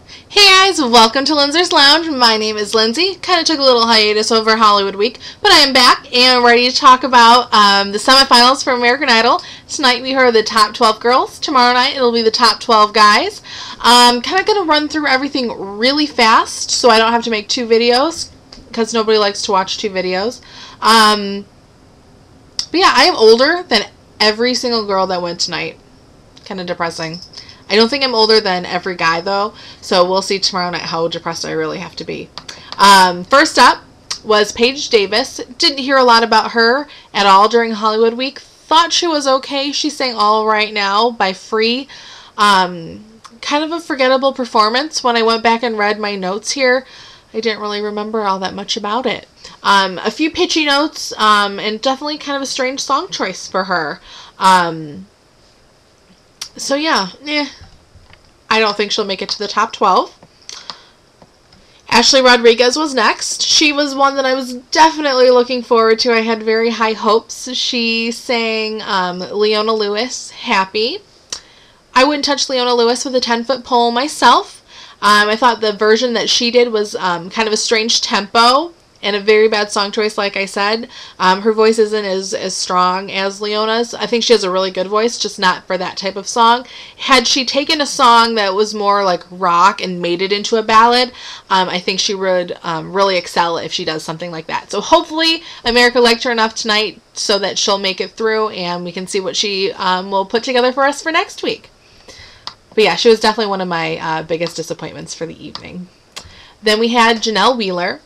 Hey guys, welcome to Lindsay's Lounge. My name is Lindsay. Kind of took a little hiatus over Hollywood Week, but I am back and ready to talk about the semifinals for American Idol. Tonight we heard the top 12 girls. Tomorrow night it'll be the top 12 guys. I'm kind of going to run through everything really fast so I don't have to make two videos because nobody likes to watch two videos. But yeah, I am older than every single girl that went tonight. Kind of depressing. I don't think I'm older than every guy, though, so we'll see tomorrow night how depressed I really have to be. First up was Paige Davis. Didn't hear a lot about her at all during Hollywood Week. Thought she was okay. She sang All Right Now by Free. Kind of a forgettable performance. When I went back and read my notes here, I didn't really remember all that much about it. A few pitchy notes, and definitely kind of a strange song choice for her. So yeah, I don't think she'll make it to the top 12. Ashley Rodriguez was next. She was one that I was definitely looking forward to. I had very high hopes. She sang Leona Lewis, Happy. I wouldn't touch Leona Lewis with a 10-foot pole myself. I thought the version that she did was kind of a strange tempo and a very bad song choice, like I said. Her voice isn't as strong as Leona's. I think she has a really good voice, just not for that type of song. Had she taken a song that was more like rock and made it into a ballad, I think she would really excel if she does something like that. So hopefully America liked her enough tonight so that she'll make it through and we can see what she will put together for us for next week. But yeah, she was definitely one of my biggest disappointments for the evening. Then we had Janelle Wheeler.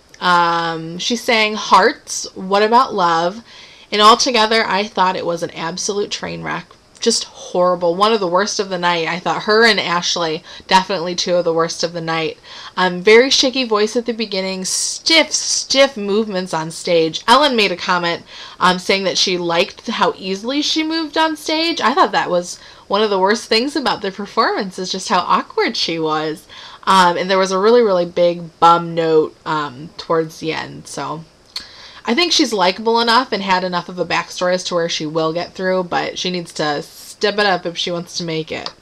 She sang Hearts, What About Love, and altogether I thought it was an absolute train wreck. Just horrible. One of the worst of the night. I thought her and Ashley, definitely two of the worst of the night. Very shaky voice at the beginning, stiff movements on stage. Ellen made a comment saying that she liked how easily she moved on stage. I thought that was one of the worst things about the performance, is just how awkward she was. And there was a really big bum note towards the end. So I think she's likable enough and had enough of a backstory as to where she will get through, but she needs to step it up if she wants to make it.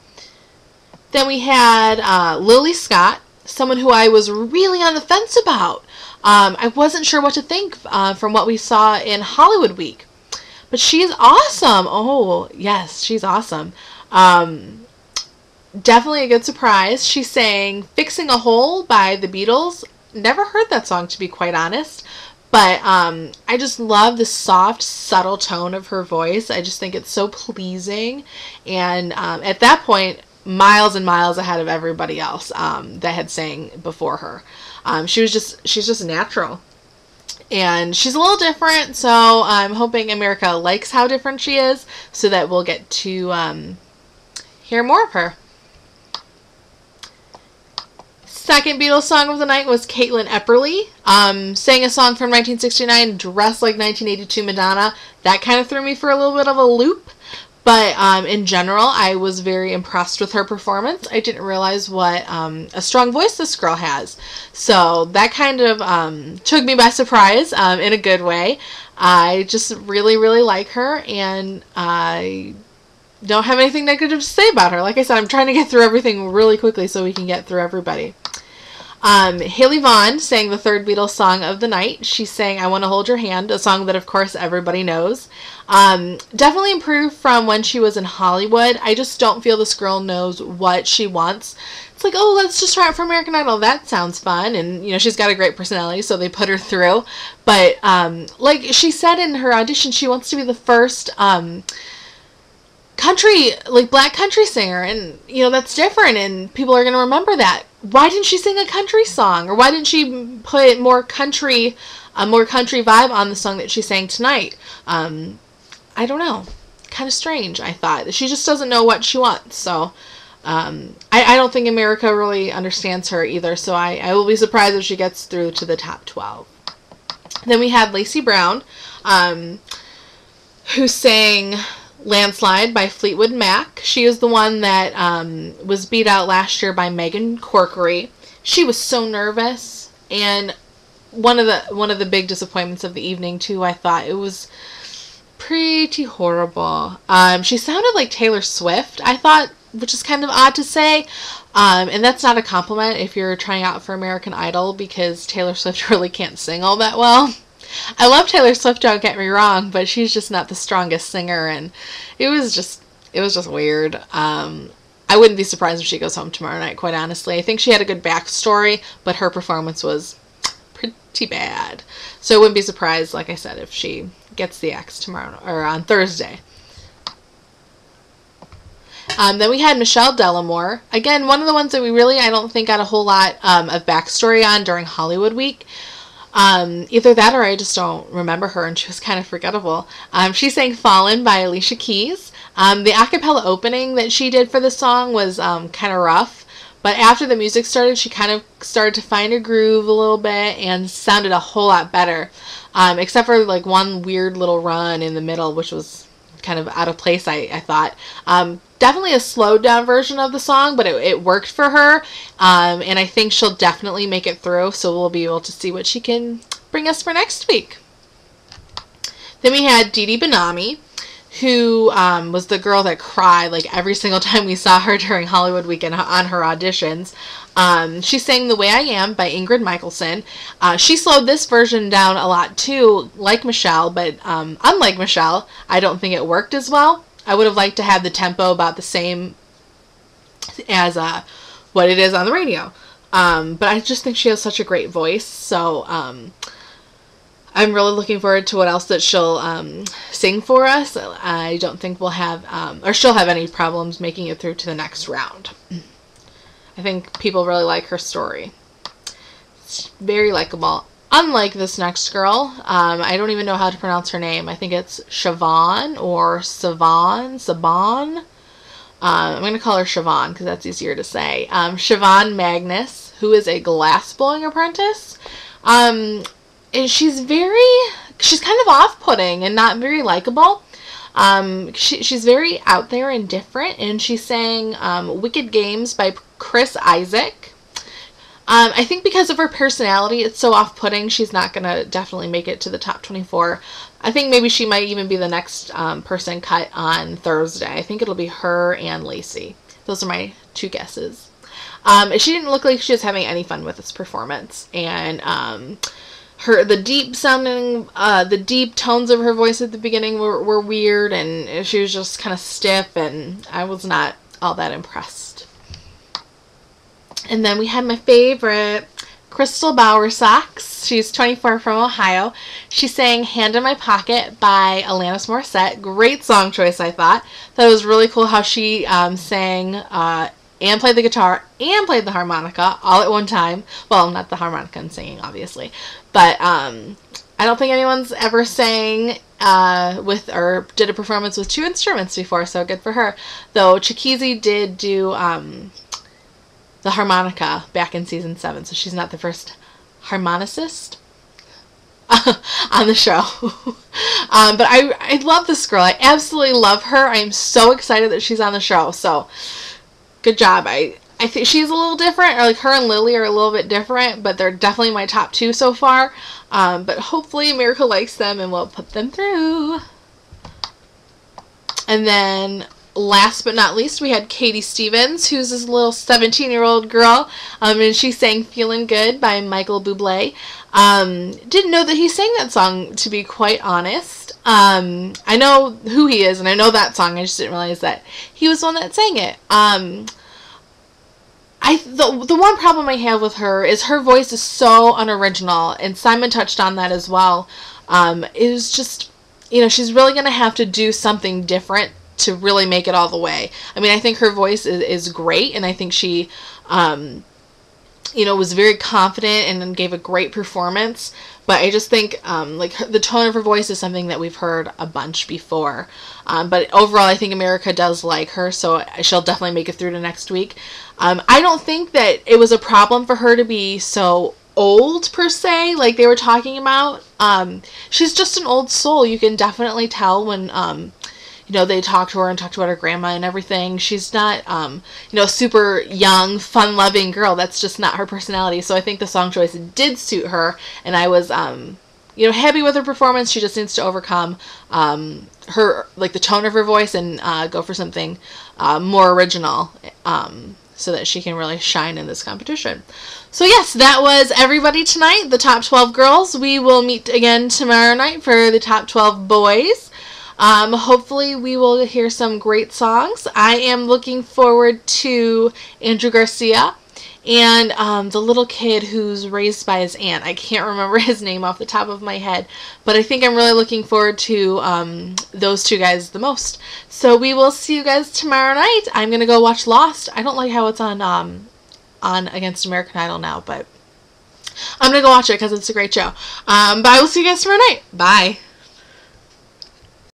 Then we had Lily Scott, someone who I was really on the fence about. I wasn't sure what to think from what we saw in Hollywood Week. But she's awesome. Oh, yes, she's awesome. Definitely a good surprise. She sang Fixing a Hole by the Beatles. Never heard that song, to be quite honest. But I just love the soft, subtle tone of her voice. I just think it's so pleasing. And at that point, miles and miles ahead of everybody else that had sang before her. She's just natural. And she's a little different, so I'm hoping America likes how different she is so that we'll get to hear more of her. Second Beatles song of the night was Caitlin Epperly. Sang a song from 1969, dressed like 1982 Madonna. That kind of threw me for a little bit of a loop. But in general, I was very impressed with her performance. I didn't realize what a strong voice this girl has. So that kind of took me by surprise in a good way. I just really like her, and I don't have anything negative to say about her. Like I said, I'm trying to get through everything really quickly so we can get through everybody. Haley Vaughn sang the third Beatles song of the night. She sang I Want to Hold Your Hand, a song that of course everybody knows. Definitely improved from when she was in Hollywood. I just don't feel this girl knows what she wants. It's like, oh, let's just try it for American Idol. That sounds fun. And, you know, she's got a great personality, so they put her through. But, like she said in her audition, she wants to be the first, country, like black country singer, and you know that's different and people are going to remember that. Why didn't she sing a country song, or why didn't she put more country vibe on the song that she sang tonight? I don't know, kind of strange. I thought she just doesn't know what she wants, so I don't think America really understands her either, so I will be surprised if she gets through to the top 12. Then we had Lacey Brown, who sang Landslide by Fleetwood Mac. She is the one that was beat out last year by Megan Corkery. She was so nervous, and one of the big disappointments of the evening too. I thought it was pretty horrible. She sounded like Taylor Swift. I thought which is kind of odd to say. And that's not a compliment if you're trying out for American Idol, because Taylor Swift really can't sing all that well. I love Taylor Swift, don't get me wrong, but she's just not the strongest singer, and it was just weird. I wouldn't be surprised if she goes home tomorrow night, quite honestly. I think she had a good backstory, but her performance was pretty bad. So I wouldn't be surprised, like I said, if she gets the X tomorrow, or on Thursday. Then we had Michelle Delamore. Again, one of the ones that we really, I don't think, got a whole lot of backstory on during Hollywood Week. Either that or I just don't remember her, and she was kind of forgettable. She sang Fallen by Alicia Keys. The a cappella opening that she did for the song was kind of rough, but after the music started, she kind of started to find her groove a little bit and sounded a whole lot better, except for like one weird little run in the middle, which was kind of out of place, I thought. Definitely a slowed down version of the song, but it worked for her, and I think she'll definitely make it through, so we'll be able to see what she can bring us for next week. Then we had Dee Dee Benami, who was the girl that cried like every single time we saw her during Hollywood Weekend on her auditions. She sang The Way I Am by Ingrid Michaelson. She slowed this version down a lot too, like Michelle, but unlike Michelle, I don't think it worked as well. I would have liked to have the tempo about the same as what it is on the radio. But I just think she has such a great voice, so I'm really looking forward to what else that she'll sing for us. I don't think we'll have, or she'll have any problems making it through to the next round. I think people really like her story. It's very likable. Unlike this next girl, I don't even know how to pronounce her name. I think it's Siobhan or Siobhan. I'm going to call her Siobhan because that's easier to say. Siobhan Magnus, who is a glass-blowing apprentice. And she's kind of off-putting and not very likable. She's very out there and different, and she sang Wicked Games by Chris Isaak. I think because of her personality, it's so off-putting, she's not going to definitely make it to the top 24. I think maybe she might even be the next person cut on Thursday. I think it'll be her and Lacy. Those are my two guesses. She didn't look like she was having any fun with this performance, and the deep tones of her voice at the beginning were weird, and she was just kind of stiff, and I was not all that impressed. And then we had my favorite, Crystal Bowersox. She's 24 from Ohio. She sang Hand in My Pocket by Alanis Morissette. Great song choice, I thought. That was really cool how she sang and played the guitar and played the harmonica all at one time. Well, not the harmonica and singing, obviously. But I don't think anyone's ever sang with or did a performance with two instruments before, so good for her. Though Chikizi did do the harmonica back in season 7, so she's not the first harmonicist on the show. But I love this girl. I absolutely love her. I am so excited that she's on the show. So good job. I think she's a little different, or like her and Lily are a little bit different, but they're definitely my top 2 so far. But hopefully America likes them and will put them through. And then last but not least, we had Katie Stevens, who's this little 17-year-old girl, and she sang Feeling Good by Michael Bublé. Didn't know that he sang that song, to be quite honest. I know who he is, and I know that song, I just didn't realize that he was the one that sang it. The one problem I have with her is her voice is so unoriginal, and Simon touched on that as well. It was just, she's really going to have to do something different to really make it all the way. I mean, I think her voice is great, and I think she, was very confident and gave a great performance, but I just think, the tone of her voice is something that we've heard a bunch before. But overall, I think America does like her, so she'll definitely make it through to next week. I don't think that it was a problem for her to be so old, per se, like they were talking about. She's just an old soul. You can definitely tell when, they talk to her and talk about her grandma and everything. She's not, super young, fun-loving girl. That's just not her personality. So I think the song choice did suit her, and I was, happy with her performance. She just needs to overcome her, like, the tone of her voice and go for something more original so that she can really shine in this competition. So yes, that was everybody tonight, the top 12 girls. We will meet again tomorrow night for the top 12 boys. Hopefully we will hear some great songs. I am looking forward to Andrew Garcia and the little kid who's raised by his aunt. I can't remember his name off the top of my head, but I think I'm really looking forward to those two guys the most. So we will see you guys tomorrow night. I'm going to go watch Lost. I don't like how it's on Against American Idol now, but I'm going to go watch it because it's a great show. But I will see you guys tomorrow night. Bye.